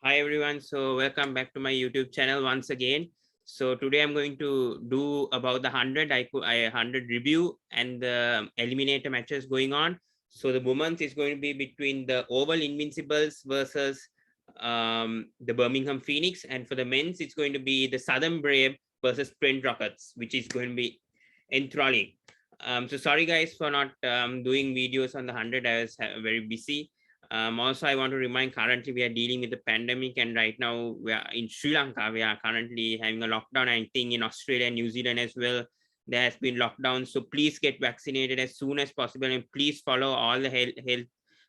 Hi everyone, so welcome back to my YouTube channel once again. So today I'm going to do about the 100 100 review and the eliminator matches going on. So the women's is going to be between the Oval Invincibles versus the Birmingham Phoenix, and for the men's it's going to be the Southern Brave versus Trent Rockets, which is going to be enthralling. So sorry guys for not doing videos on the 100. I was very busy. Also, I want to remind currently we are dealing with the pandemic, and right now we are in Sri Lanka. We are currently having a lockdown. I think in Australia and New Zealand as well, there has been lockdown. So please get vaccinated as soon as possible, and please follow all the health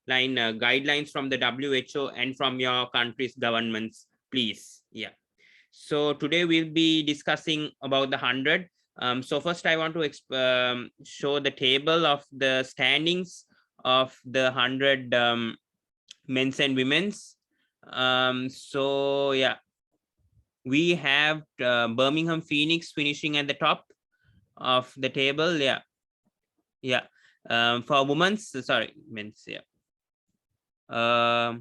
line guidelines from the WHO and from your country's governments, please. Yeah. So today we'll be discussing about the 100. So first I want to show the table of the standings of the 100 men's and women's. So yeah, we have Birmingham Phoenix finishing at the top of the table. Yeah. For women's, sorry, men's. Yeah. For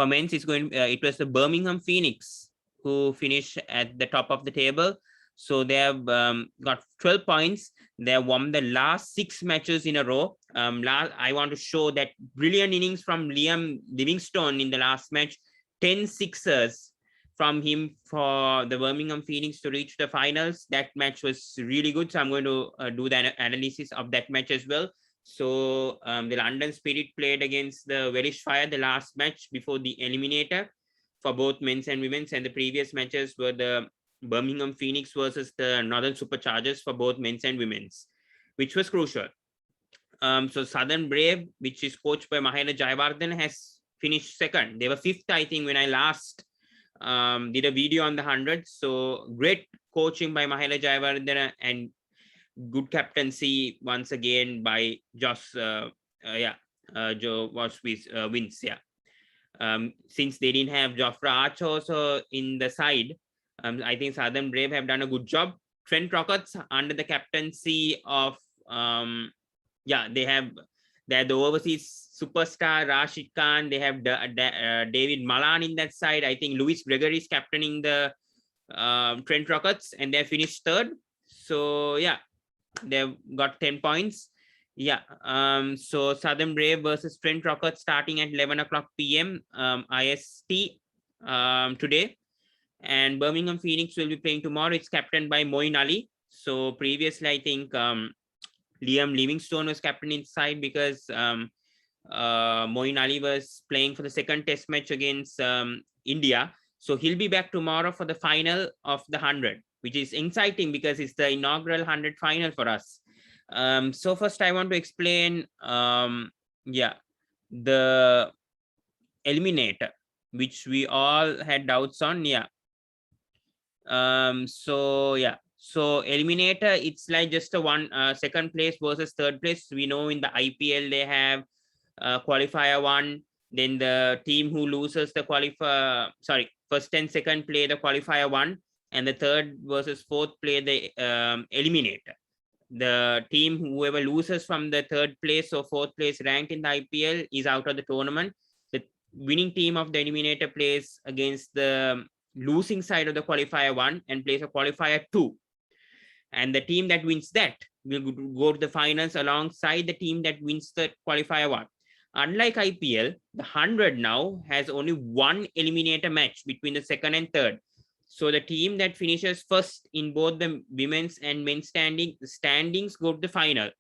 men's, it's going. It was the Birmingham Phoneix who finished at the top of the table. So they have got 12 points. They have won the last 6 matches in a row. I want to show that brilliant innings from Liam Livingstone in the last match. 10 sixers from him for the Birmingham Phoenix to reach the finals. That match was really good. So I'm going to do the analysis of that match as well. So the London Spirit played against the Welsh Fire the last match before the Eliminator for both men's and women's, and the previous matches were the Birmingham Phoneix versus the Northern Superchargers for both men's and women's, which was crucial. So Southern Brave, which is coached by Mahela Jayawardene, has finished second. They were 5th, I think, when I last did a video on the 100. So great coaching by Mahela Jayawardene and good captaincy once again by Josh. Joe wins. Since they didn't have Jofra Archer also in the side, I think Southern Brave have done a good job. Trent Rockets under the captaincy of they have the overseas superstar Rashid Khan. They have David Malan in that side. I think Louis Gregory is captaining the Trent Rockets, and they finished 3rd. So yeah, they've got 10 points. So Southern Brave versus Trent Rockets starting at 11 o'clock p.m. IST today. And Birmingham Phoenix will be playing tomorrow. It's captained by Moeen Ali. So previously, I think Liam Livingstone was captain inside because Moeen Ali was playing for the second test match against India. So he'll be back tomorrow for the final of the 100, which is exciting because it's the inaugural 100 final for us. So first I want to explain the Eliminator, which we all had doubts on. So Eliminator, it's like just a second place versus third place. We know in the IPL they have qualifier 1, then the team who loses the first and second play the qualifier 1, and the third versus fourth play the Eliminator. The team whoever loses from the third place or fourth place ranked in the IPL is out of the tournament. The winning team of the Eliminator plays against the losing side of the qualifier 1 and plays a qualifier 2, and the team that wins that will go to the finals alongside the team that wins the qualifier 1. Unlike IPL, the 100 now has only one eliminator match between the second and third. So the team that finishes first in both the women's and men's standings go to the final.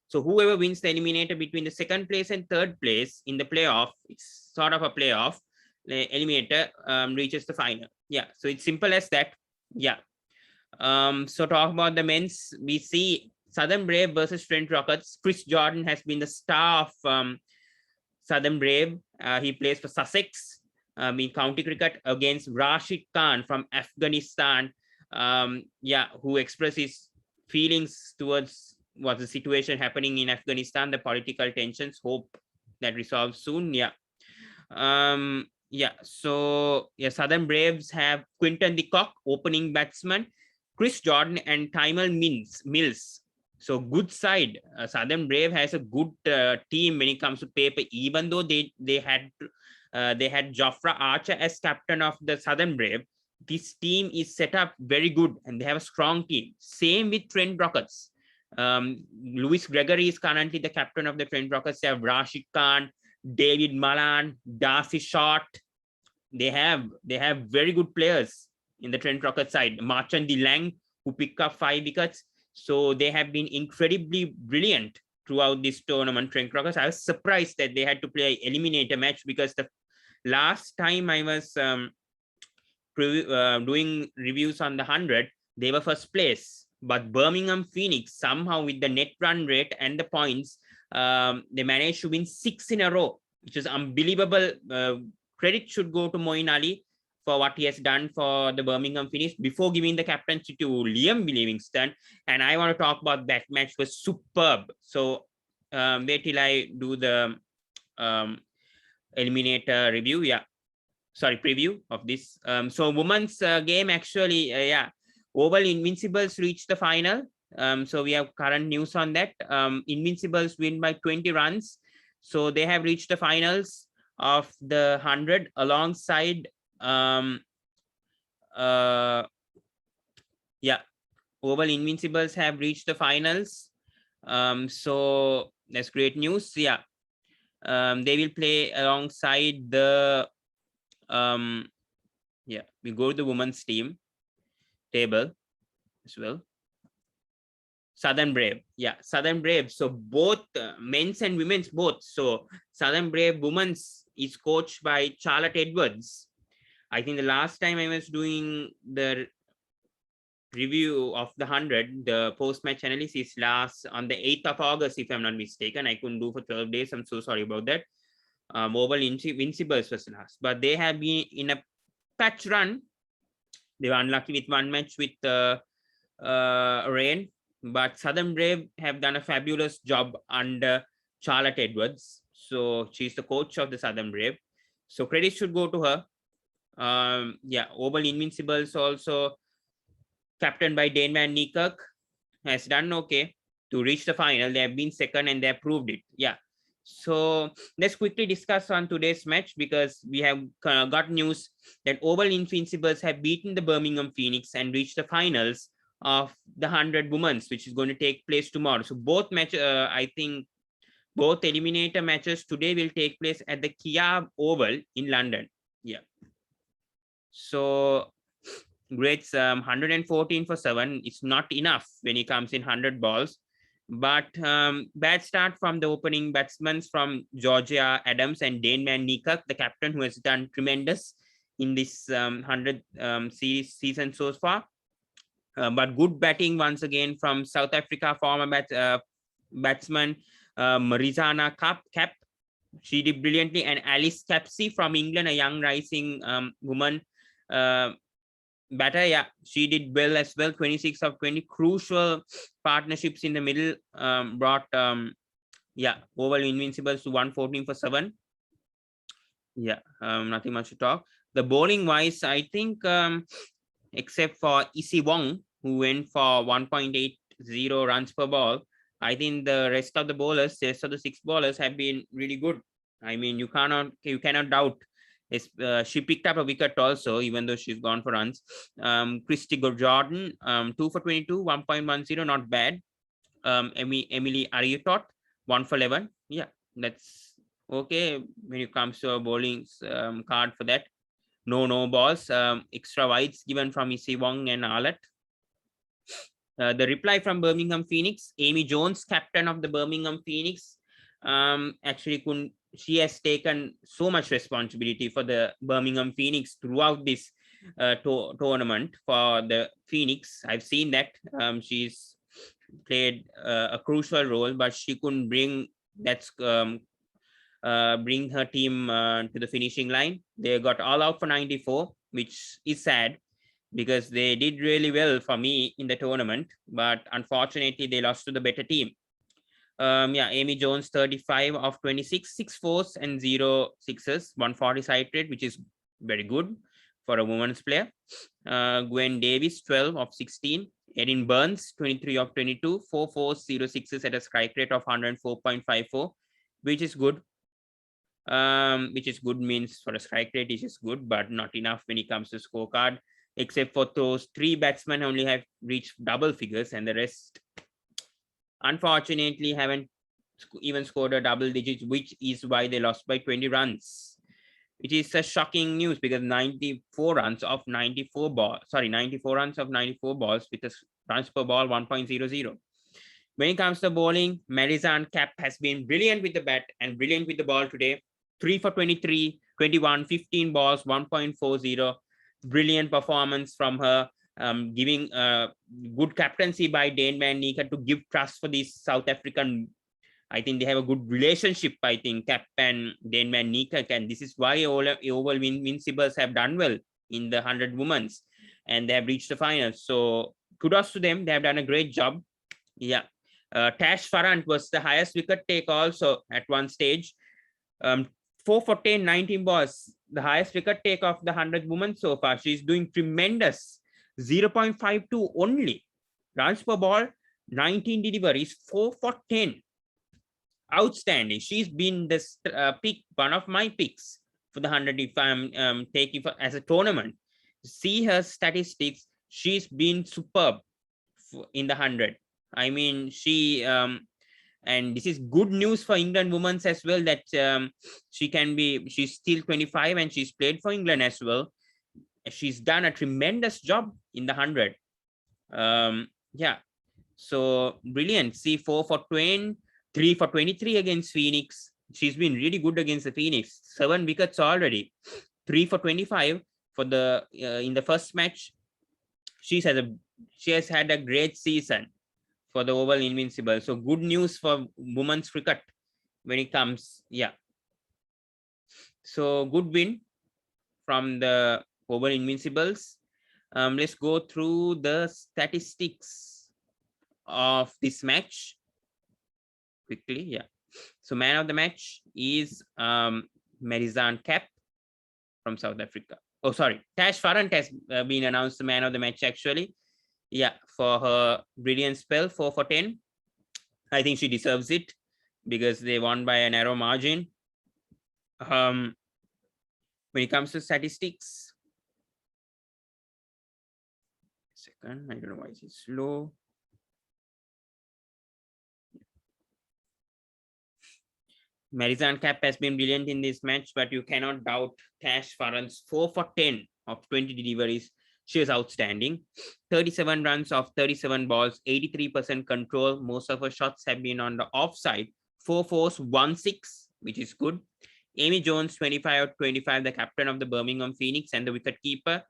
So whoever wins the eliminator between the second place and third place in the playoff, it's sort of a playoff, the eliminator reaches the final. So it's simple as that. So talk about the men's, we see Southern Brave versus Trent Rockets. Chris Jordan has been the star of Southern Brave. He plays for Sussex in county cricket against Rashid Khan from Afghanistan, who expressed his feelings towards what the situation happening in Afghanistan, the political tensions. Hope that resolves soon. Southern Braves have Quinton de Kock, opening batsman, Chris Jordan and Tymel Mills, So good side. Southern Brave has a good team when it comes to paper, even though they had Jofra Archer as captain of the Southern Brave. This team is set up very good and they have a strong team. Same with Trent Rockets. Louis Gregory is currently the captain of the Trent Rockets. They have Rashid Khan, David Malan, Darcy Short. They have very good players in the Trent Rockets side. Marchand Lang, who picked up 5 wickets. So they have been incredibly brilliant throughout this tournament. Trent Rockets. I was surprised that they had to play an eliminator match, because the last time I was doing reviews on the 100, they were first place. But Birmingham Phoneix, somehow with the net run rate and the points, they managed to win 6 in a row, which is unbelievable. Credit should go to Moeen Ali for what he has done for the Birmingham Phoneix before giving the captaincy to Liam Livingston. And I want to talk about that match. Was superb. So wait till I do the eliminator review. Yeah, sorry, preview of this. So women's game, actually, yeah, Oval Invincibles reached the final. So we have current news on that. Invincibles win by 20 runs. So they have reached the finals of the 100 alongside yeah, Oval Invincibles have reached the finals. So that's great news. Yeah, they will play alongside the yeah, we go to the women's team table as well. Southern Brave, yeah, Southern Brave. So both men's and women's both. So Southern Brave women's is coached by Charlotte Edwards. I think the last time I was doing the review of the 100, the post-match analysis last on the 8th of August, if I'm not mistaken. I couldn't do for 12 days. I'm so sorry about that. Oval Invincibles was last, but they have been in a patch run. They were unlucky with one match with rain, but Southern Brave have done a fabulous job under Charlotte Edwards. So she's the coach of the Southern Brave. So credit should go to her. Yeah, Oval Invincibles also captained by Dane Van Niekerk has done okay to reach the final. They have been second and they have proved it. Yeah. So let's quickly discuss on today's match, because we have got news that Oval Invincibles have beaten the Birmingham Phoneix and reached the finals of the 100 women's, which is going to take place tomorrow. So both matches, I think both eliminator matches today will take place at the Kia Oval in London. Yeah. So grades 114 for 7. It's not enough when it comes in 100 balls. But bad start from the opening batsmen from Georgia Adams and Dane Van Niekerk, the captain, who has done tremendous in this 100 series season so far. But good batting once again from South Africa former batsman Marizana Cap. She did brilliantly. And Alice Capsey from England, a young rising woman batter, yeah, she did well as well. 26 of 20. Crucial partnerships in the middle brought yeah, Oval Invincibles to 114 for 7. Yeah, nothing much to talk. The bowling wise, I think except for Issy Wong, who went for 1.80 runs per ball, I think the rest of the bowlers, the rest of the 6 bowlers have been really good. I mean, you cannot doubt. She picked up a wicket also, even though she's gone for runs. Christy Jordan, 2 for 22, 1.10, not bad. Emily Ariatot, 1 for 11. Yeah, that's okay when it comes to a bowling card for that. No balls. Extra wides given from Issy Wong and Arlott. The reply from Birmingham Phoneix, Amy Jones, captain of the Birmingham Phoneix, actually couldn't. She has taken so much responsibility for the Birmingham Phoneix throughout this tournament for the Phoneix. I've seen that she's played a crucial role, but she couldn't bring bring her team to the finishing line. They got all out for 94, which is sad, because they did really well for me in the tournament, but unfortunately they lost to the better team. Yeah, Amy Jones, 35 of 26, 6 fours and 0 sixes, 140 side rate, which is very good for a women's player. Gwen Davis, 12 of 16, Erin Burns, 23 of 22, 4 fours, 0 sixes at a strike rate of 104.54, which is good. Which is good means for a strike rate, it is good, but not enough when it comes to scorecard, except for those 3 batsmen only have reached double figures, and the rest, unfortunately, haven't even scored a double digits, which is why they lost by 20 runs. Which is a shocking news because 94 runs of 94 balls, 94 runs of 94 balls with a runs per ball 1.00. When it comes to bowling, Marizan Cap has been brilliant with the bat and brilliant with the ball today. 3 for 23, 21, 15 balls, 1.40. Brilliant performance from her, giving good captaincy by Dane van Niekerk to give trust for this South African. I think they have a good relationship, I think, Cap and Dane van Niekerk, and this is why Oval Invincibles have done well in the 100 women's, and they have reached the finals. So kudos to them. They have done a great job. Yeah. Tash Farrant was the highest wicket take also at one stage. 4 for 10, 19 balls, the highest wicket take of the 100 women so far. She's doing tremendous. 0.52 only. Runs per ball, 19 deliveries, 4 for 10. Outstanding. She's been this pick, one of my picks for the 100 if I'm taking for as a tournament. See her statistics. She's been superb in the 100. I mean, and this is good news for England women's as well, that she's still 25 and she's played for England as well. She's done a tremendous job in the 100. Yeah, so brilliant. See, 4 for 20, 3 for 23 against Phoenix. She's been really good against the Phoenix. 7 wickets already. 3 for 25 for the in the first match. She has had a great season for the Oval Invincible. So good news for women's cricket when it comes. Yeah. So good win from the Oval Invincibles. Let's go through the statistics of this match quickly. Yeah. So man of the match is Marizan Cap from South Africa. Oh, sorry. Tash Farrant has been announced the man of the match actually. Yeah, for her brilliant spell, 4 for 10. I think she deserves it because they won by a narrow margin. When it comes to statistics, second, I don't know why it's slow. Marizan Cap has been brilliant in this match, but you cannot doubt Tash Farrant's 4 for 10 of 20 deliveries. She is outstanding. 37 runs of 37 balls, 83% control. Most of her shots have been on the offside. 4 fours, 1 6, which is good. Amy Jones, 25 of 25, the captain of the Birmingham Phoneix and the wicketkeeper.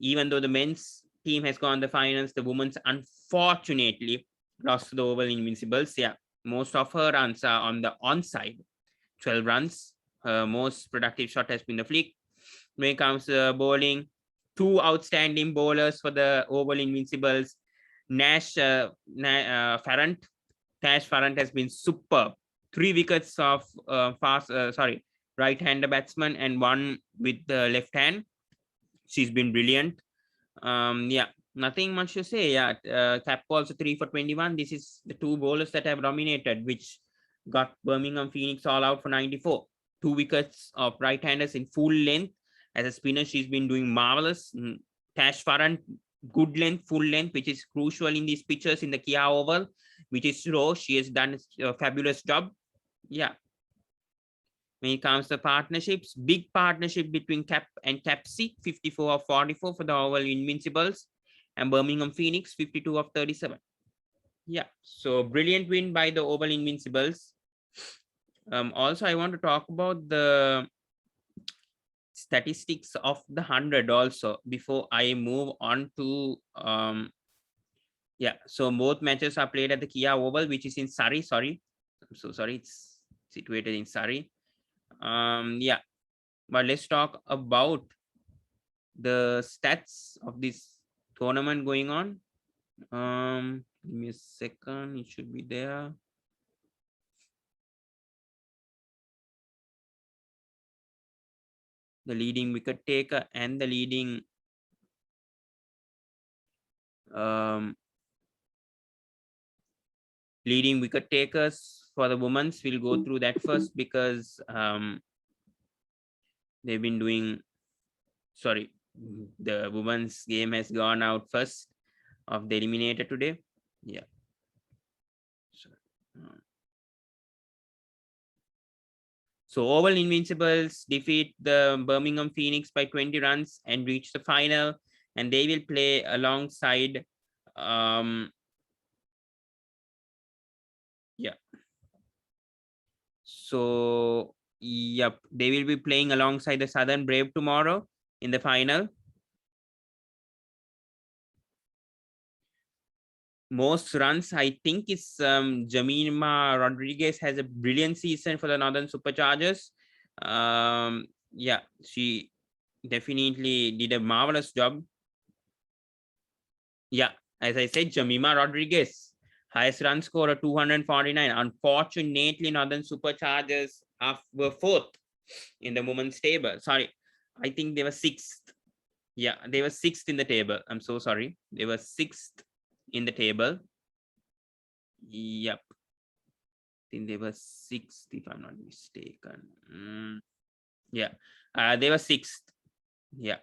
Even though the men's team has gone to the finals, the women's unfortunately lost to the Oval Invincibles. Yeah, most of her runs are on the onside. 12 runs. Her most productive shot has been the flick. When it comes to bowling, 2 outstanding bowlers for the Oval Invincibles. Farrant. Tash Farrant has been superb. 3 wickets of right-hander batsman and 1 with the left hand. She's been brilliant. Yeah, nothing much to say. Yeah, Cap also 3 for 21. This is the 2 bowlers that have dominated, which got Birmingham Phoneix all out for 94. 2 wickets of right-handers in full length. As a spinner, she's been doing marvelous. Tash Farrant, good length, full length, which is crucial in these pitches in the Kia Oval, which is slow. She has done a fabulous job. Yeah. When it comes to partnerships, big partnership between Cap and Capsy, 54 of 44 for the Oval Invincibles, and Birmingham Phoneix, 52 of 37. Yeah, so brilliant win by the Oval Invincibles. Also, I want to talk about the statistics of the 100 also before I move on to yeah, so both matches are played at the Kia Oval, which is in Surrey. Sorry, I'm so sorry, it's situated in Surrey. Yeah, but let's talk about the stats of this tournament going on. Give me a second, it should be there. The leading wicket taker and the leading leading wicket takers for the women's. We'll go through that first because they've been doing, sorry, the women's game has gone out first of the eliminator today. Yeah. So Oval Invincibles defeat the Birmingham Phoneix by 20 runs and reach the final, and they will play alongside so yep, they will be playing alongside the Southern Brave tomorrow in the final. Most runs, I think, is Jemima Rodriguez has a brilliant season for the Northern Superchargers. Yeah, she definitely did a marvelous job. Yeah, as I said, Jemima Rodriguez, highest run scorer 249. Unfortunately, Northern Superchargers were fourth in the women's table. Sorry, I think they were sixth. Yeah, they were sixth in the table. I'm so sorry. They were sixth in the table. Yep. I think they were sixth, if I'm not mistaken. Yeah, they were sixth. Yeah.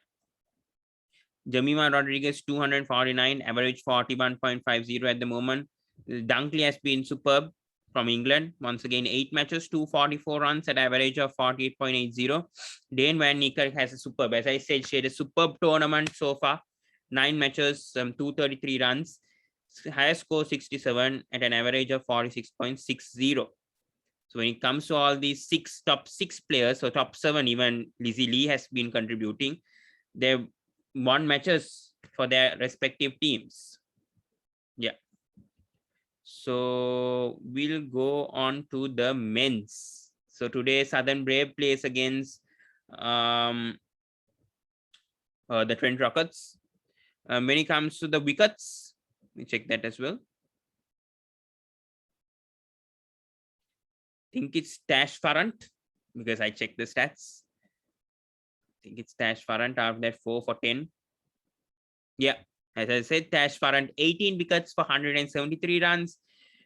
Jemima Rodriguez 249, average 41.50 at the moment. Dunkley has been superb from England. Once again, 8 matches, 244 runs at average of 48.80. Dane Van Niekerk has a superb. As I said, she had a superb tournament so far. 9 matches, 233 runs. Highest score 67 at an average of 46.60. So when it comes to all these top six players, so top 7, even Lizzie Lee has been contributing. They've won matches for their respective teams. Yeah. So we'll go on to the men's. So today Southern Brave plays against the Trent Rockets. When it comes to the wickets, let me check that as well. I think it's Tash Farrant because I checked the stats. I think it's Tash Farrant out that 4 for 10. Yeah, as I said, Tash Farrant 18 wickets for 173 runs.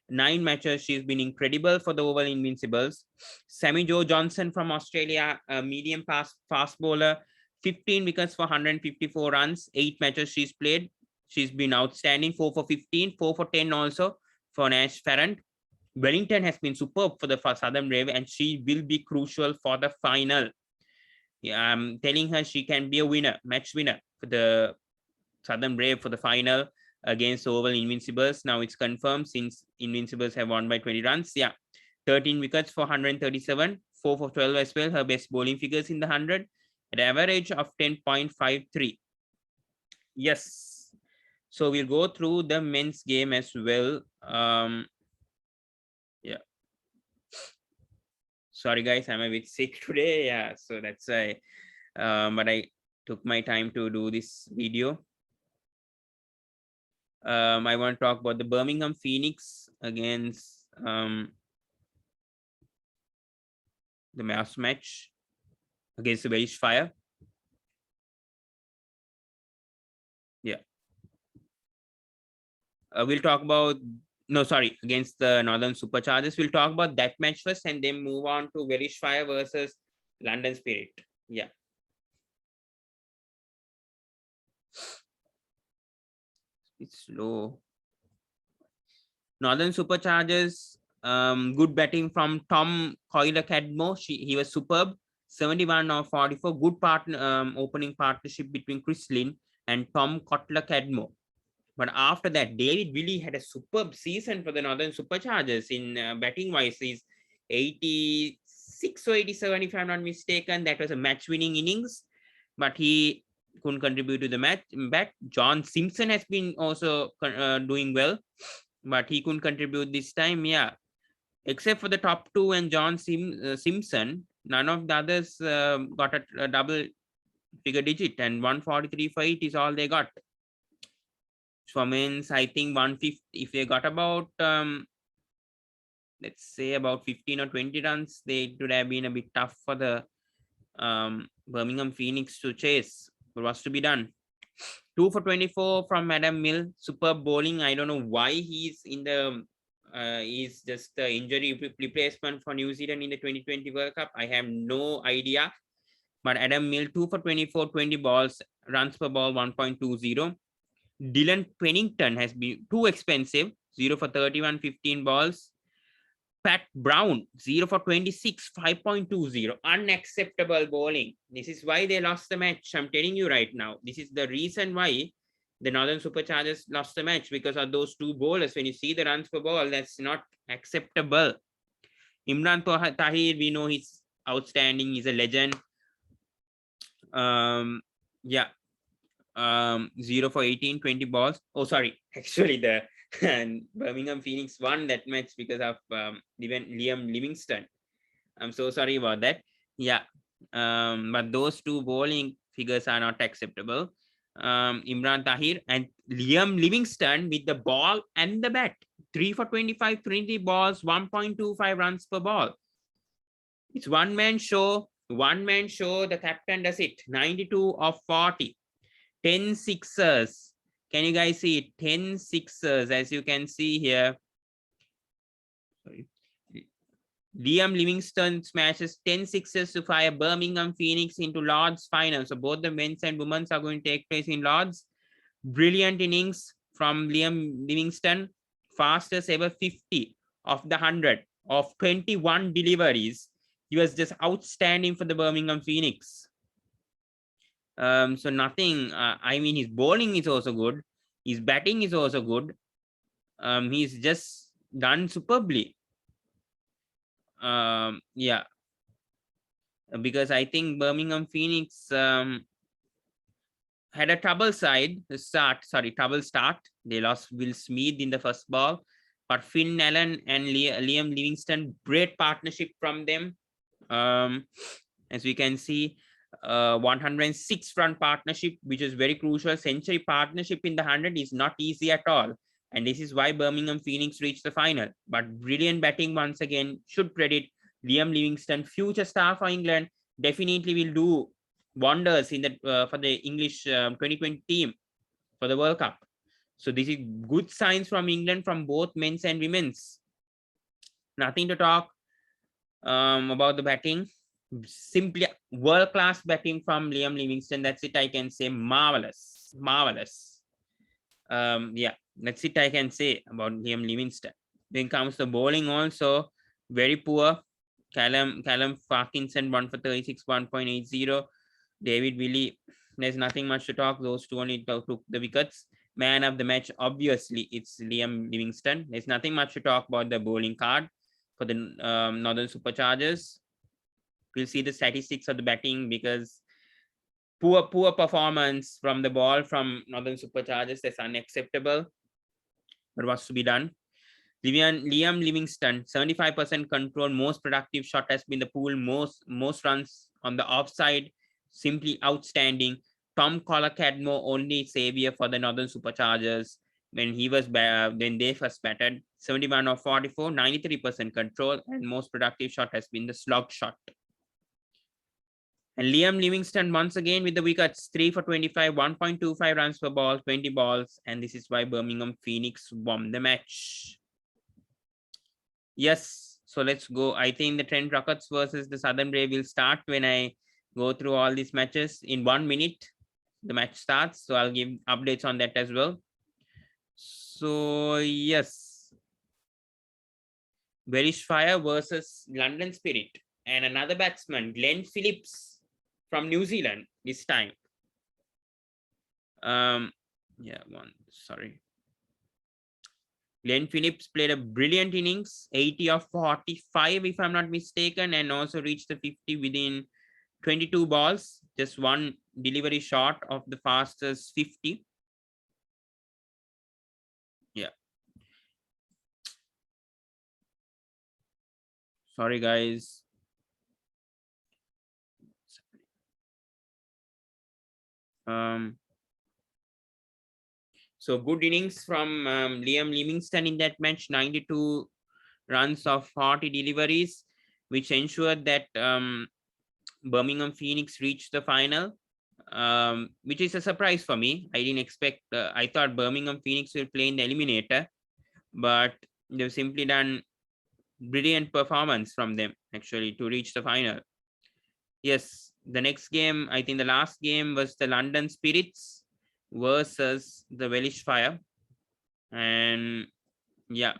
9 matches. She's been incredible for the Oval Invincibles. Sammy Jo Johnson from Australia, a medium fast bowler, 15 wickets for 154 runs. 8 matches she's played. She's been outstanding. 4 for 15, 4 for 10 also for Tash Farrant. Wellington has been superb for the Southern Brave, and she will be crucial for the final. Yeah, I'm telling her she can be a winner, match winner for the Southern Brave for the final against Oval Invincibles. Now it's confirmed since Invincibles have won by 20 runs. Yeah, 13 wickets for 137, 4 for 12 as well. Her best bowling figures in the 100 at average of 10.53. Yes. So we'll go through the men's game as well. Yeah. Sorry guys, I'm a bit sick today. Yeah, so that's why. But I took my time to do this video. I want to talk about the Birmingham Phoneix against the last match against the Welsh Fire. Yeah. We'll talk about, no, sorry, against the Northern Superchargers. We'll talk about that match first and then move on to Welsh Fire versus London Spirit. Yeah. It's slow. Northern Superchargers, good batting from Tom Coyle-Cadmore. He was superb. 71 or 44. Good partner, opening partnership between Chris Lynn and Tom Coyle-Cadmore. But after that, David Willey had a superb season for the Northern Superchargers in batting wise. He's 86 or 87, if I'm not mistaken. That was a match-winning innings, but he couldn't contribute to the match. John Simpson has been also doing well, but he couldn't contribute this time. Yeah, except for the top 2 and John Simpson, none of the others got a double figure digit, and 143 for 8 is all they got. So means I think 150, if they got about let's say about 15 or 20 runs, they would have been a bit tough for the Birmingham Phoneix to chase. But what's to be done? 2 for 24 from Madam Mill. Superb bowling. I don't know why he's in the is just the injury replacement for New Zealand in the 2020 World Cup. I have no idea. But Adam Milne, 2 for 24, 20 balls, runs per ball 1.20. Dylan Pennington has been too expensive, 0 for 31, 15 balls. Pat Brown, 0 for 26, 5.20. Unacceptable bowling. This is why they lost the match. I'm telling you right now. This is the reason why the Northern Superchargers lost the match, because of those two bowlers. When you see the runs per ball, that's not acceptable. Imran Tahir, we know he's outstanding. He's a legend. Yeah. 0 for 18, 20 balls. Oh, sorry. Actually, the Birmingham Phoneix won that match because of Liam Livingston. I'm so sorry about that. Yeah. But those two bowling figures are not acceptable. Imran Tahir and Liam Livingston with the ball and the bat. 3 for 25, 20 balls, 1.25 runs per ball. It's one-man show. One-man show. The captain does it. 92 of 40. 10 sixers. Can you guys see it? 10 sixers, as you can see here. Sorry. Liam Livingston smashes 10 sixes to fire Birmingham Phoneix into Lord's final. So both the men's and women's are going to take place in Lord's. Brilliant innings from Liam Livingston. Fastest ever 50 of the 100 of 21 deliveries. He was just outstanding for the Birmingham Phoneix. So nothing, I mean, his bowling is also good. His batting is also good. He's just done superbly. Yeah. Because I think Birmingham Phoneix had a trouble start. They lost Will Smith in the first ball. But Finn Allen and Liam Livingston, great partnership from them. As we can see, 106 run partnership, which is very crucial. Century partnership in the 100 is not easy at all, and this is why Birmingham Phoneix reached the final. But brilliant batting once again. Should credit Liam Livingston, future star for England. Definitely will do wonders in the for the English 2020 team for the World Cup. So this is good signs from England, from both men's and women's. Nothing to talk about the batting. Simply world-class batting from Liam Livingston. That's it, I can say. Marvelous. Yeah, that's it I can say about Liam Livingston. Then comes the bowling also. Very poor. Callum Parkinson, 1 for 36, 1.80. David Willey, there's nothing much to talk. Those two only took the wickets. Man of the match, obviously, it's Liam Livingston. There's nothing much to talk about the bowling card for the Northern Superchargers. We'll see the statistics of the batting, because poor performance from the ball from Northern Superchargers. That's unacceptable. But what's to be done? Liam Livingston, 75% control, most productive shot has been the pool, most runs on the offside, simply outstanding. Tom Cadmo, only savior for the Northern Superchargers when they first batted. 71 of 44, 93% control, and most productive shot has been the slog shot. And Liam Livingston once again with the wickets, 3 for 25, 1.25 runs per ball, 20 balls, and this is why Birmingham Phoneix won the match. Yes, so let's go. I think the Trent Rockets versus the Southern Brave will start when I go through all these matches. In 1 minute, the match starts, so I'll give updates on that as well. So yes, Welsh Fire versus London Spirit, and another batsman, Glenn Phillips from New Zealand this time. Glenn Phillips played a brilliant innings, 80 of 45 if I'm not mistaken, and also reached the 50 within 22 balls, just one delivery short of the fastest 50. Yeah. Sorry, guys. So good innings from Liam Livingston in that match, 92 runs of 40 deliveries, which ensured that Birmingham Phoneix reached the final, which is a surprise for me. I didn't expect, I thought Birmingham Phoneix will play in the Eliminator, but They've simply done brilliant performance from them actually to reach the final. Yes, the next game, I think the last game was the London Spirits versus the Welsh Fire. And yeah,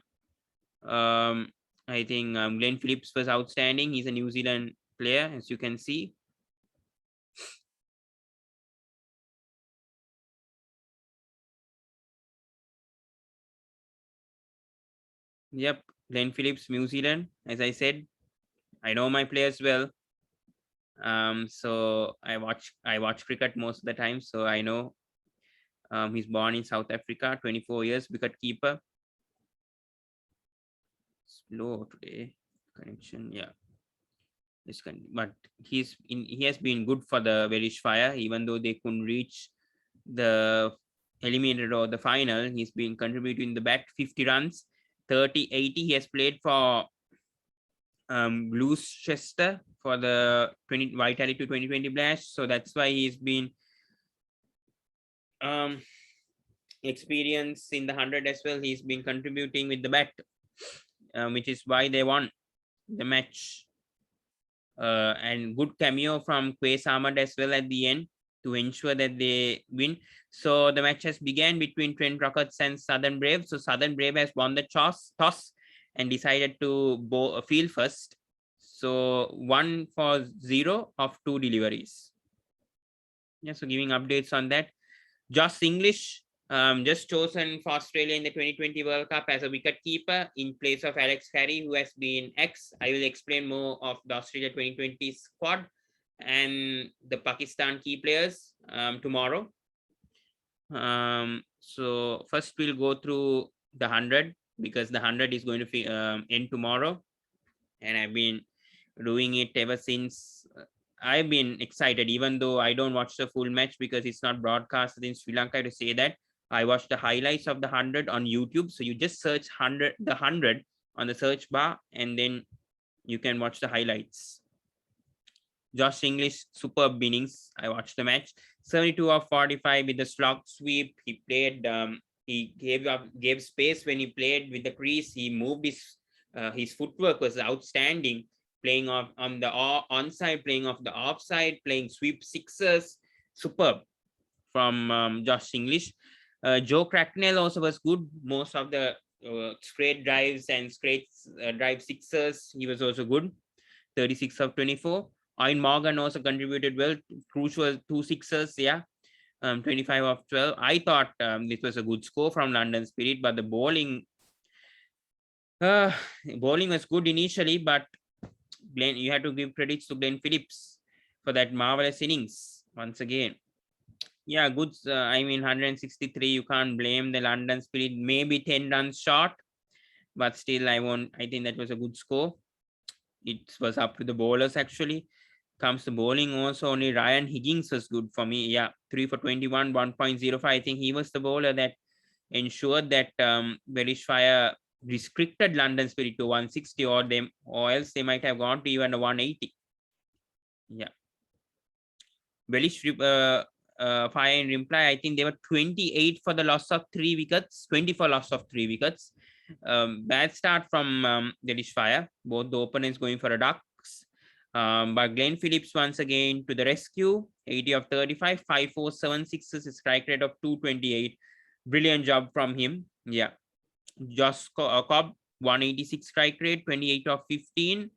I think Glenn Phillips was outstanding. He's a New Zealand player, as you can see. Yep, Glenn Phillips, New Zealand. As I said, I know my players well. So I watch cricket most of the time, so I know. He's born in South Africa, 24 years, wicket keeper. Slow today, connection, yeah. But he has been good for the Welsh Fire, even though they couldn't reach the Eliminator or the final. He's been contributing the bat, 50 runs, 30, 80. He has played for Gloucester for the Vitality 2020 Blast. So that's why he's been experience in the 100 as well. He's been contributing with the bat, which is why they won the match. And good cameo from Quays Ahmad as well at the end to ensure that they win. So the match has began between Trent Rockets and Southern Brave. So Southern Brave has won the toss and decided to field first. So 1-for-0 of 2 deliveries. Yeah, so giving updates on that. Josh English, just chosen for Australia in the 2020 World Cup as a wicketkeeper in place of Alex Carey, who has been ex. I will explain more of the Australia 2020 squad and the Pakistan key players tomorrow. So first we'll go through the 100 because the 100 is going to end tomorrow. And I've been doing it ever since. I've been excited, even though I don't watch the full match because it's not broadcasted in Sri Lanka, to say that. I watched the highlights of the 100 on YouTube. So you just search the 100 on the search bar, and then you can watch the highlights. Josh English, superb innings. I watched the match. 72 of 45 with the slog sweep. He played, he gave space when he played with the crease. He moved his footwork was outstanding, playing off on the onside, playing off the offside, playing sweep sixes. Superb from Josh English. Joe Cracknell also was good. Most of the straight drives and straight drive sixes, he was also good. 36 of 24. Ian Morgan also contributed well. Cruz was 2 sixes, yeah. 25 of 12. I thought this was a good score from London Spirit, but the bowling was good initially, but you had to give credits to Glenn Phillips for that marvelous innings once again. Yeah, good. I mean, 163, you can't blame the London Spirit. Maybe 10 runs short, but still, I think that was a good score. It was up to the bowlers actually. Comes to bowling also, only Ryan Higgins was good for me. Yeah, 3 for 21, 1.05. I think he was the bowler that ensured that Welsh Fire restricted London Spirit to 160, or else they might have gone to even a 180. Yeah. Welsh Fire in reply, I think they were 28 for the loss of 3 wickets, 20 for loss of 3 wickets. Bad start from Welsh Fire. Both the openers going for a ducks. But Glenn Phillips once again to the rescue. 80 of 35, 5, 4, 7, 6, strike rate of 228. Brilliant job from him. Yeah. Josh Cobb, 186 strike rate, 28 of 15.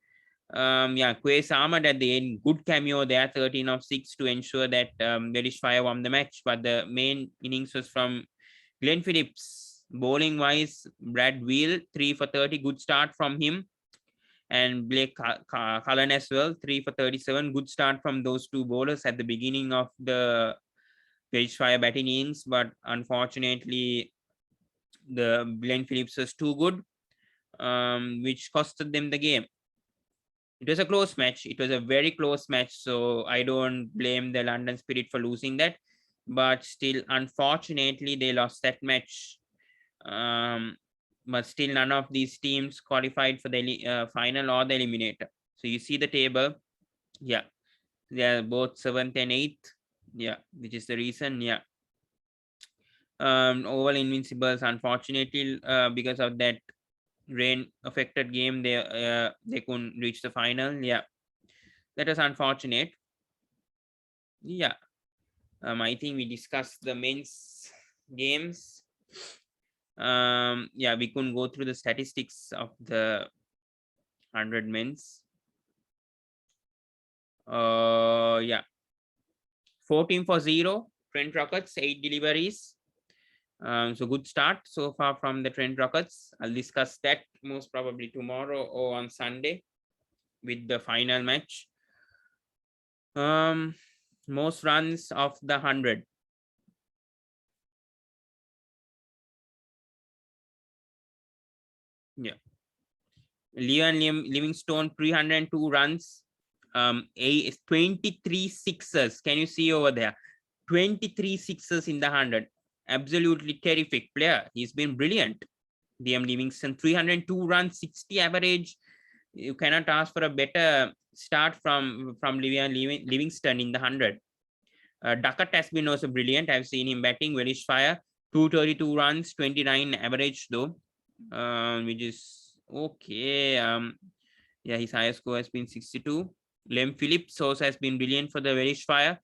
Yeah, Quays Ahmad at the end, good cameo there, 13 of 6 to ensure that Welsh Fire won the match. But the main innings was from Glenn Phillips. Bowling wise, Brad Wheel, 3 for 30, good start from him. And Blake Cullen as well, 3 for 37, good start from those two bowlers at the beginning of the Welsh Fire batting innings. But unfortunately, the Glenn Phillips was too good, which costed them the game. It was a close match. It was a very close match. So I don't blame the London Spirit for losing that. But still, unfortunately, they lost that match. But still, none of these teams qualified for the final or the eliminator. So you see the table. Yeah. They are both 7th and 8th. Yeah. Which is the reason. Yeah. Oval Invincibles, unfortunately, because of that rain affected game, they couldn't reach the final. Yeah, that was unfortunate. Yeah, I think we discussed the men's games. Yeah, we couldn't go through the statistics of the 100 men's. Yeah, 14 for 0 Trent Rockets, 8 deliveries. So good start so far from the Trent Rockets. I'll discuss that most probably tomorrow or on Sunday with the final match. Most runs of the 100. Yeah, Livingstone 302 runs. 23 sixes. Can you see over there? 23 sixes in the 100. Absolutely terrific player. He's been brilliant. Liam Livingstone 302 runs, 60 average. You cannot ask for a better start from Livingstone in the 100. Duckett has been also brilliant. I've seen him batting. Welsh Fire 232 runs, 29 average though, which is okay. Yeah, his highest score has been 62. Phillips also has been brilliant for the Welsh Fire.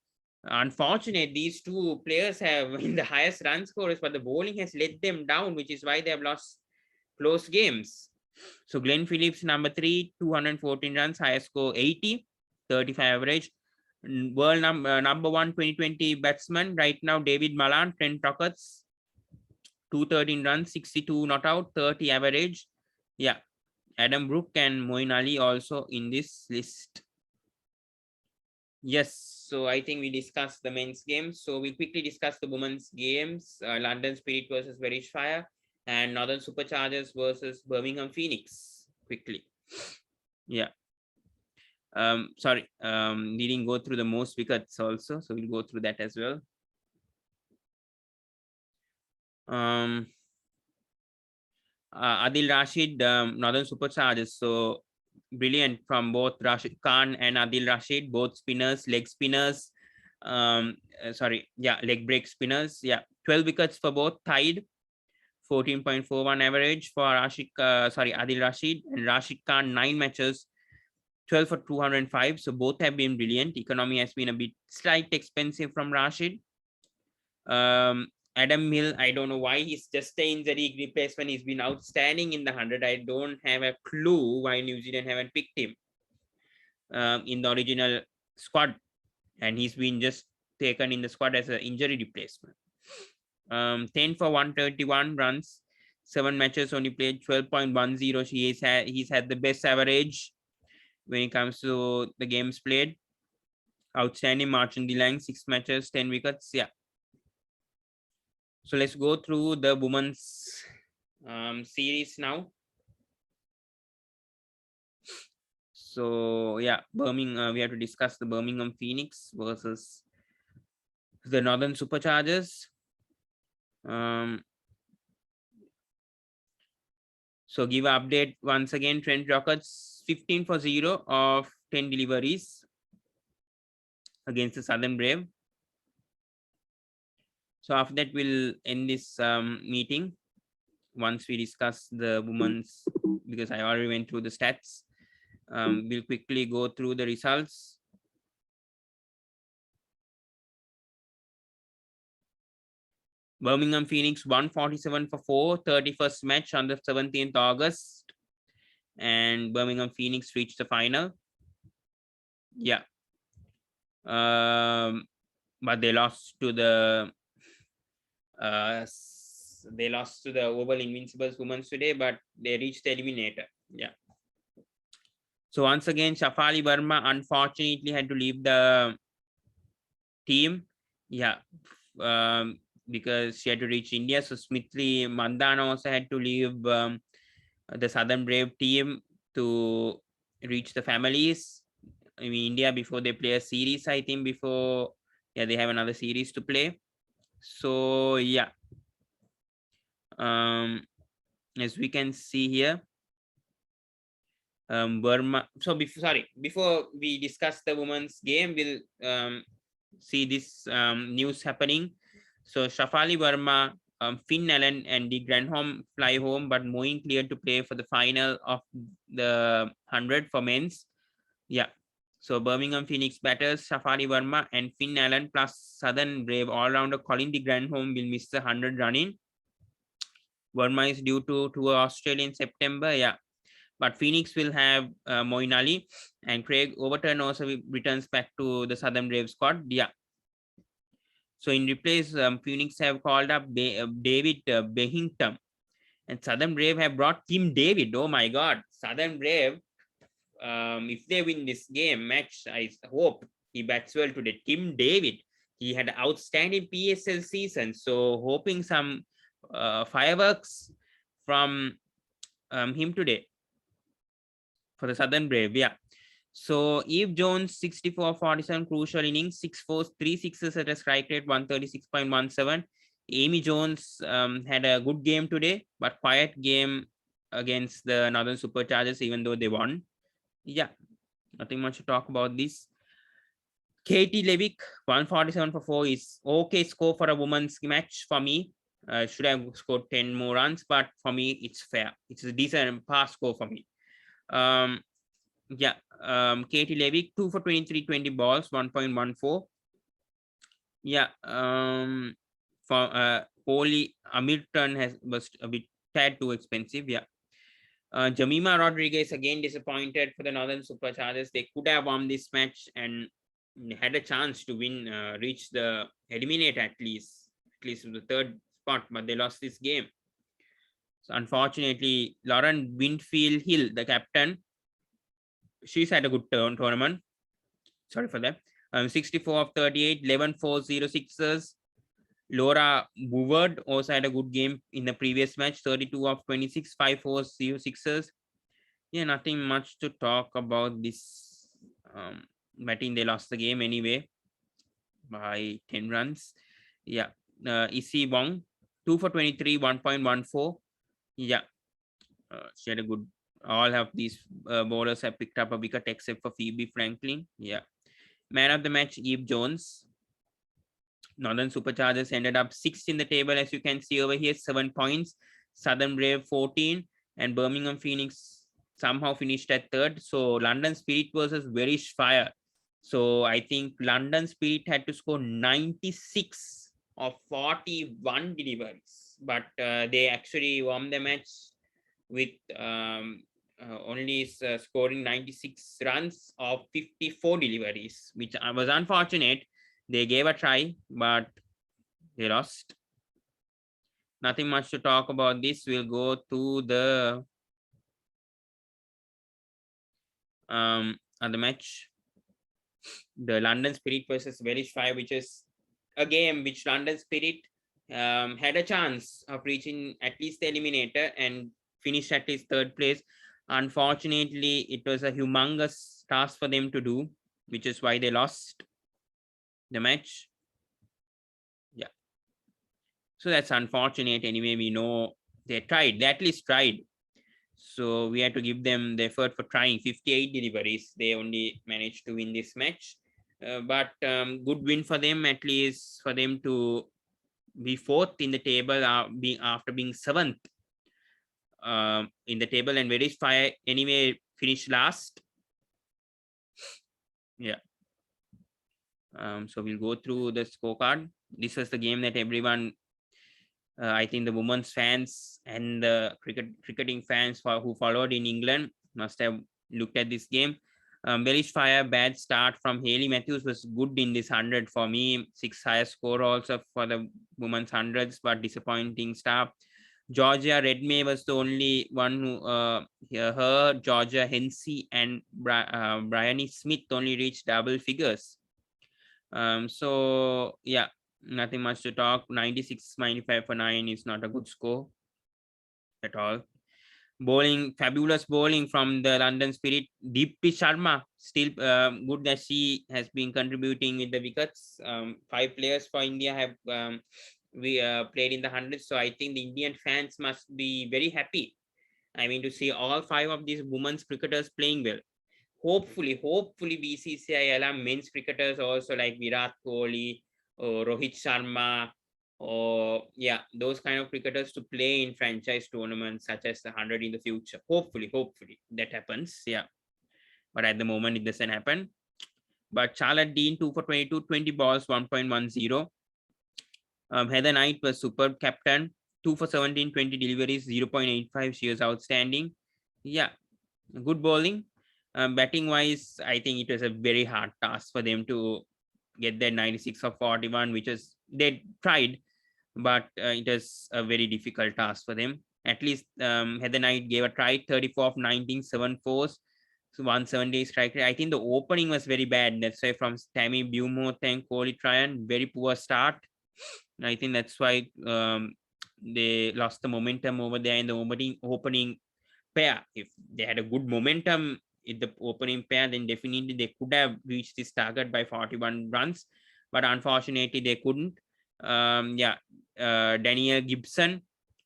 Unfortunate, these two players have in the highest run scorers, but the bowling has let them down, which is why they have lost close games. So Glenn Phillips, number 3, 214 runs, highest score 80, 35 average. World number 1 2020 batsman right now, David Malan, Trent Rockets, 213 runs, 62 not out, 30 average. Yeah, Adam Brooke and Moeen Ali also in this list. Yes, so I think we discussed the men's games. So we quickly discuss the women's games. London Spirit versus Welsh Fire and Northern Superchargers versus Birmingham Phoneix. Quickly. Yeah. Sorry, we didn't go through the most wickets also. So we'll go through that as well. Adil Rashid, Northern Superchargers. So brilliant from both Rashid Khan and Adil Rashid, both spinners, leg spinners. Leg break spinners. Yeah, 12 wickets for both, tied. 14.41 average for Adil Rashid, and Rashid Khan 9 matches, 12 for 205. So both have been brilliant. Economy has been a bit slight expensive from Rashid. Adam Hill, I don't know why he's just the injury replacement. He's been outstanding in the 100. I don't have a clue why New Zealand haven't picked him in the original squad, and he's been just taken in the squad as an injury replacement. 10 for 131 runs, 7 matches, only played 12.10. He's had the best average when it comes to the games played. Outstanding. Martin DeLange, 6 matches, 10 wickets. Yeah. So let's go through the women's series now. So yeah, Birmingham. We have to discuss the Birmingham Phoneix versus the Northern Superchargers. So give an update once again. Trent Rockets 15 for 0 of 10 deliveries against the Southern Brave. So after that, we'll end this meeting once we discuss the women's, because I already went through the stats. We'll quickly go through the results. Birmingham Phoneix 147 for 4, 31st match on the 17th August. And Birmingham Phoneix reached the final. Yeah. But they lost to the Oval Invincibles Women's today, but they reached the Eliminator. Yeah. So once again, Shafali Verma unfortunately had to leave the team. Yeah. Because she had to reach India. So Smriti Mandhana also had to leave the Southern Brave team to reach the families in India before they play a series, I think, before they have another series to play. So yeah, as we can see here, Burma. So before we discuss the women's game, we'll see this news happening. So Shafali Verma Finn Allen and the Granholm fly home, but Moeen cleared to play for the final of the 100 for men's. Yeah. So Birmingham Phoenix batters Safari Verma and Finn Allen plus Southern Brave all-rounder Colin de Granholm will miss the 100 running. Verma is due to tour Australia in September. Yeah. But Phoenix will have Moeen Ali, and Craig Overton also returns back to the Southern Brave squad. Yeah. So in replace, Phoenix have called up David Behington, and Southern Brave have brought Tim David. Oh my God, Southern Brave! If they win this match, I hope he bats well today. Tim David, he had an outstanding PSL season, so hoping some fireworks from him today for the Southern Brave. Yeah. So Eve Jones, 64-47 crucial innings, 6-4, 3 sixes at a strike rate, 136.17. Amy Jones had a good game today, but quiet game against the Northern Superchargers, even though they won. Yeah, nothing much to talk about this. Katie Levick, 147 for 4 is okay score for a women's match for me. Should have scored 10 more runs, but for me, it's fair. It's a decent pass score for me. Yeah, Katie Levick, 2 for 23, 20 balls, 1.14. Yeah, for Holly Hamilton was a bit tad too expensive. Yeah. Jamima Rodriguez again disappointed for the Northern Superchargers. They could have won this match and had a chance to win, reach the eliminator at least the third spot, but they lost this game. So unfortunately, Lauren Winfield Hill, the captain, she's had a good tournament. Sorry for that. 64 of 38, 11-4, 0 sixes. Laura Bouvard also had a good game in the previous match, 32 of 26, 5-4, 0 sixes. Yeah, nothing much to talk about this batting. They lost the game anyway by 10 runs. Yeah. Issy Wong, 2 for 23, 1.14. Yeah. She had a good. All of these bowlers have picked up a wicket except for Phoebe Franklin. Yeah. Man of the match, Eve Jones. Northern Superchargers ended up 6th in the table, as you can see over here, 7 points. Southern Brave 14, and Birmingham Phoenix somehow finished at 3rd. So London Spirit versus Welsh Fire. So I think London Spirit had to score 96 of 41 deliveries, but they actually won the match with only scoring 96 runs of 54 deliveries, which was unfortunate. They gave a try, but they lost. Nothing much to talk about this. We'll go to the other match. The London Spirit versus Welsh Fire, which is a game which London Spirit had a chance of reaching at least the eliminator and finished at least 3rd place. Unfortunately, it was a humongous task for them to do, which is why they lost the match. Yeah. So that's unfortunate. Anyway, we know they tried. They at least tried. So we had to give them the effort for trying. 58 deliveries. They only managed to win this match. But good win for them, at least for them to be 4th in the table after being 7th in the table, and Welsh Fire anyway finished last. Yeah. So we'll go through the scorecard. This was the game that everyone, I think the women's fans and the cricketing fans who followed in England must have looked at this game. Welsh Fire, bad start from Hayley Matthews was good in this 100 for me. 6 highest score also for the women's 100s, but disappointing start. Georgia Redmay was the only one who, her, Georgia Hensey and Bryony Smith only reached double figures. So yeah, nothing much to talk. 96, 95 for 9 is not a good score at all. Bowling, fabulous bowling from the London Spirit. Deepti Sharma, still good that she has been contributing with the wickets. 5 players for India have played in the 100. So I think the Indian fans must be very happy. I mean, to see all 5 of these women's cricketers playing well. Hopefully BCCI allow men's cricketers also like Virat Kohli or Rohit Sharma or yeah, those kind of cricketers to play in franchise tournaments such as the 100 in the future. Hopefully that happens. Yeah, but at the moment it doesn't happen. But Charlotte Dean 2 for 22, 20 balls, 1.10. Heather Knight was superb captain, 2 for 17, 20 deliveries, 0.85. She was outstanding. Yeah, good bowling. Batting wise, I think it was a very hard task for them to get that 96 of 41, which was they tried, but it was a very difficult task for them. At least Heather Knight gave a try, 34 of 19, 7 fours, so 170 strike rate. I think the opening was very bad. That's why from Tammy Beaumont and Coley Tryon, very poor start. I think that's why they lost the momentum over there in the opening pair. If they had a good momentum in the opening pair, then definitely they could have reached this target by 41 runs. But unfortunately, they couldn't. Danielle Gibson,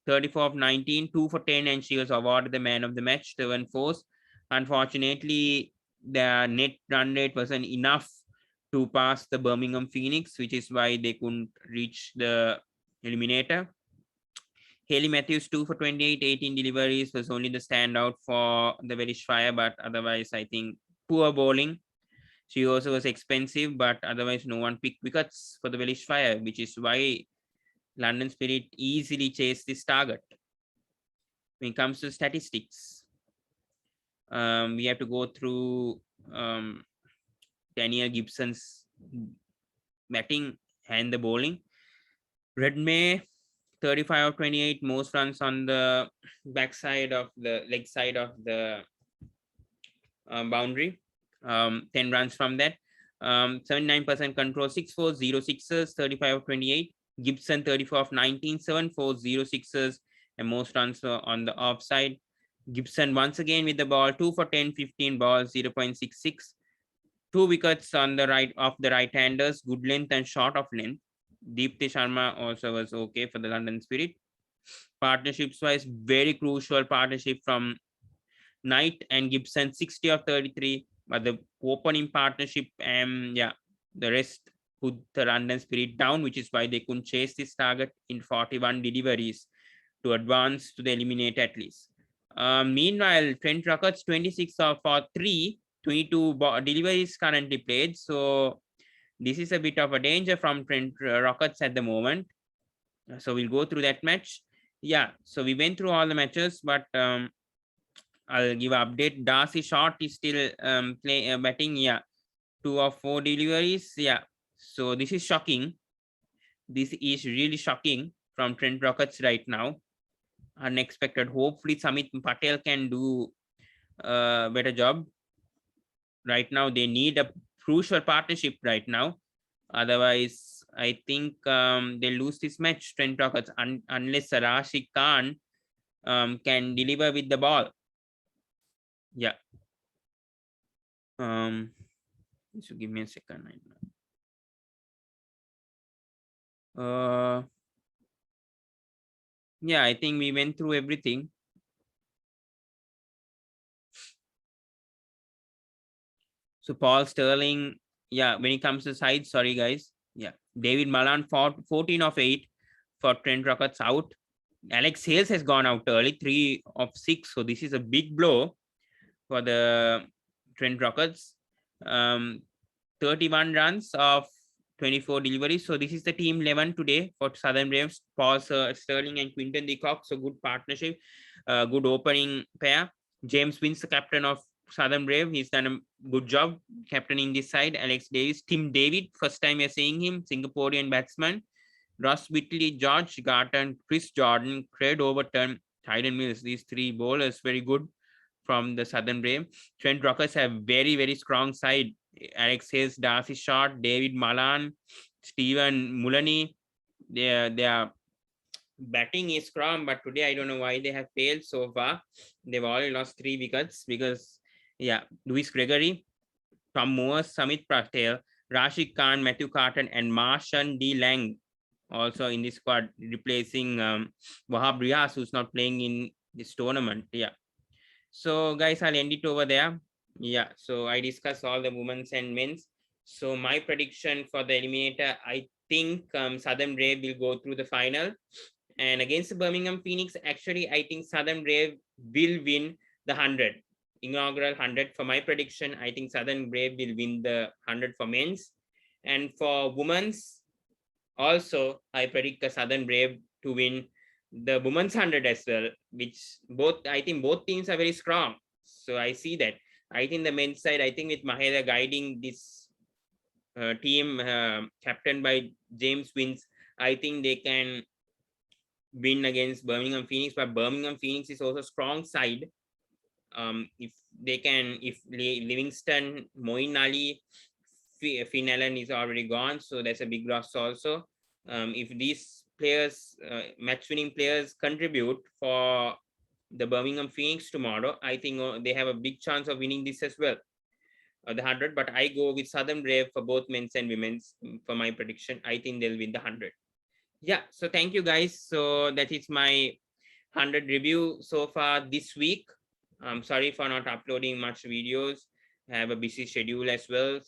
34 of 19, 2 for 10, and she was awarded the man of the match, 7 fours. Unfortunately, the net run rate wasn't enough to pass the Birmingham Phoneix, which is why they couldn't reach the eliminator. Haley Matthews, 2 for 28, 18 deliveries, was only the standout for the Welsh Fire, but otherwise, I think poor bowling. She also was expensive, but otherwise, no one picked wickets for the Welsh Fire, which is why London Spirit easily chased this target. When it comes to statistics, we have to go through Daniel Gibson's batting and the bowling. Redmayne, 35 of 28, most runs on the backside of the leg side of the boundary. 10 runs from that. 79% control, 6-4, 0 6s, 35 of 28. Gibson, 34 of 19, 7-4, 0 6s, and most runs on the offside. Gibson once again with the ball, 2 for 10, 15 balls, 0.66. 2 wickets on the right of the right-handers, good length and short of length. Deepti Sharma also was okay for the London Spirit. Partnerships-wise, very crucial partnership from Knight and Gibson, 60 of 33. But the opening partnership, the rest put the London Spirit down, which is why they couldn't chase this target in 41 deliveries to advance to the eliminator at least. Meanwhile, Trent Rockets, 26 for 3, 22 deliveries currently played. So this is a bit of a danger from Trent Rockets at the moment. So we'll go through that match. Yeah, so we went through all the matches, but I'll give an update. Darcy Short is still batting. Yeah, 2 of 4 deliveries. Yeah, so this is shocking. This is really shocking from Trent Rockets right now. Unexpected. Hopefully, Samit Patel can do a better job. Right now, they need a crucial partnership right now. Otherwise, I think they lose this match, Trent Rockets, unless Rashid Khan can deliver with the ball. Yeah. So give me a second. Yeah, I think we went through everything. So Paul Sterling, yeah, when it comes to side, sorry guys. Yeah, David Malan 14 of 8 for Trent Rockets out. Alex Hales has gone out early, 3 of 6. So this is a big blow for the Trent Rockets. 31 runs of 24 deliveries. So this is the team 11 today for Southern Braves. Paul Sterling and Quinton de Kock. So good partnership, good opening pair. James Wins, the captain of Southern Brave. He's done a good job captaining this side. Alex Davis, Tim David, first time we're seeing him, Singaporean batsman. Ross Whitley, George Garton, Chris Jordan, Craig Overton, Tyden Mills. These 3 bowlers very good from the Southern Brave. Trent Rockets have very, very strong side. Alex Hayes, Darcy Short, David Malan, Stephen Mullany. Their batting is strong, but today I don't know why they have failed so far. They've already lost 3 wickets because, yeah, Louis Gregory, Tom Moore, Samit Patel, Rashid Khan, Matthew Carton, and Marshan D. Lang also in this squad, replacing Wahab Riaz, who's not playing in this tournament. Yeah. So guys, I'll end it over there. Yeah, so I discussed all the women's and men's. So my prediction for the eliminator, I think Southern Brave will go through the final. And against the Birmingham Phoenix, actually, I think Southern Brave will win the 100. Inaugural 100. For my prediction, I think Southern Brave will win the 100 for men's. And for women's, also, I predict the Southern Brave to win the women's 100 as well, which I think both teams are very strong. So I see that. I think the men's side, I think with Mahela guiding this team captained by James Wins, I think they can win against Birmingham Phoneix, but Birmingham Phoneix is also a strong side. If they can, if Livingston, Moeen Ali, Finn Allen is already gone, so that's a big loss also. If these players, match-winning players, contribute for the Birmingham Phoneix tomorrow, I think they have a big chance of winning this as well, the 100. But I go with Southern Brave for both men's and women's for my prediction. I think they'll win the 100. Yeah, so thank you guys. So that is my 100 review so far this week. I'm sorry for not uploading much videos. I have a busy schedule as well.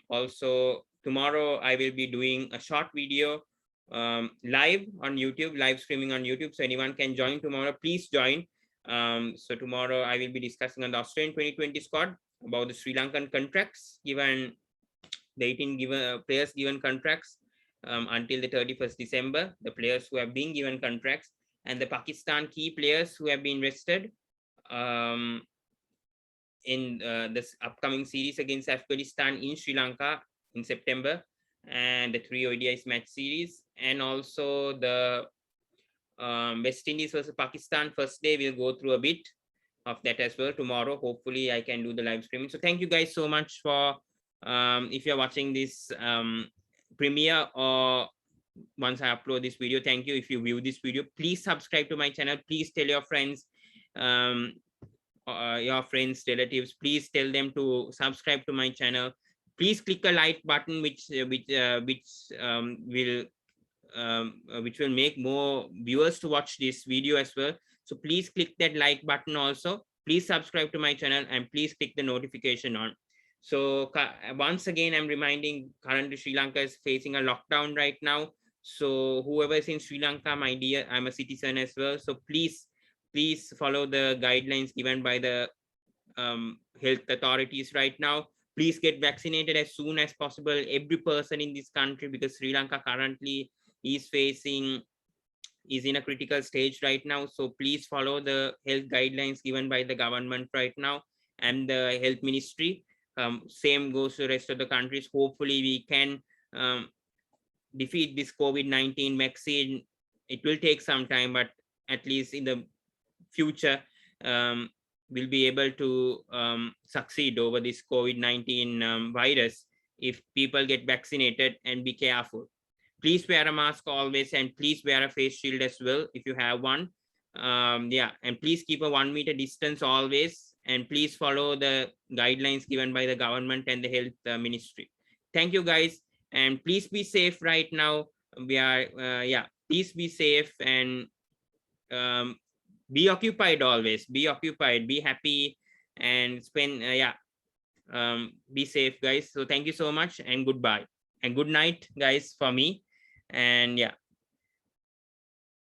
Also, tomorrow I will be doing a short video live on YouTube, live streaming on YouTube. So anyone can join tomorrow. Please join. So tomorrow I will be discussing on the Australian 2020 squad about the Sri Lankan contracts, given the 18 players given contracts until the 31st December, the players who have been given contracts, and the Pakistan key players who have been rested in this upcoming series against Afghanistan in Sri Lanka in September, and the 3 ODIs match series, and also the West Indies versus Pakistan first day. We'll go through a bit of that as well tomorrow. Hopefully I can do the live streaming. So thank you guys so much for if you're watching this premiere or once I upload this video. Thank you. If you view this video, please subscribe to my channel. Please tell your friends, relatives, please tell them to subscribe to my channel. Please click a like button, which will make more viewers to watch this video as well. So please click that like button also. Please subscribe to my channel and please click the notification on. So once again, I'm reminding, currently Sri Lanka is facing a lockdown right now. So whoever is in Sri Lanka, my dear, I'm a citizen as well. So please follow the guidelines given by the health authorities right now. Please get vaccinated as soon as possible, every person in this country, because Sri Lanka currently is in a critical stage right now. So please follow the health guidelines given by the government right now and the health ministry. Same goes to the rest of the countries. Hopefully we can defeat this COVID-19 vaccine. It will take some time, but at least in the future, we'll be able to succeed over this COVID-19 virus if people get vaccinated and be careful. Please wear a mask always, and please wear a face shield as well if you have one. Yeah, and please keep a 1 meter distance always, and please follow the guidelines given by the government and the health ministry. Thank you guys, and please be safe right now. We are please be safe and be occupied always. Be occupied, be happy, and spend be safe guys. So thank you so much, and goodbye and good night guys for me. And yeah.